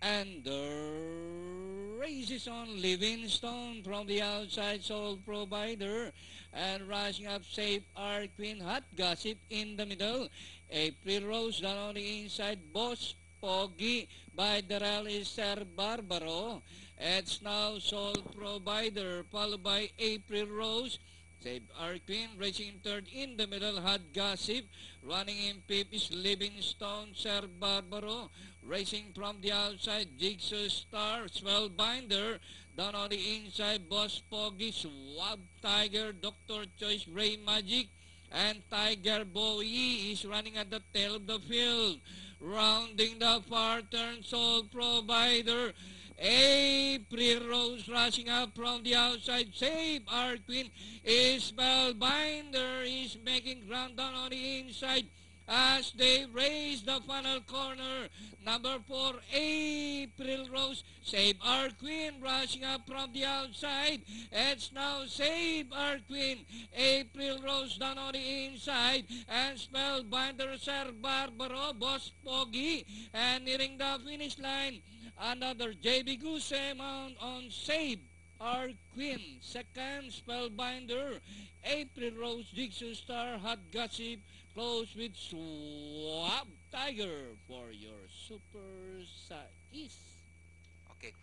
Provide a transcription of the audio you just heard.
And the race is on. Livingstone from the outside, sole provider. And rushing up, Safe Our Queen. Hot Gossip in the middle. April Rose down on the inside. Boss Pogi by the rally, Sir Barbaro. It's now sole provider, followed by April Rose. Save Our Queen, racing third in the middle, Hot Gossip. Running in fifth is Livingstone, Sir Barbaro. Racing from the outside, Jigsaw Star, Spellbinder. Down on the inside, Boss Poggy, Swab Tiger, Dr. Choice, Ray Magic. And Tiger Bowie is running at the tail of the field. Rounding the far turn, Sole Provider. April Rose rushing up from the outside. Save Our Queen. Spellbinder is making ground down on the inside as they raise the final corner. Number 4, April Rose. Save Our Queen rushing up from the outside. It's now Save Our Queen. April Rose down on the inside. And Spellbinder, Sir Barbaro, Boss Pogi. And nearing the finish line, another JB Goose Mount on Save Our Queen. Second, Spellbinder. April Rose, Jigsaw Star, Hot Gossip. Close with Swab Tiger for your Super Size. Okay.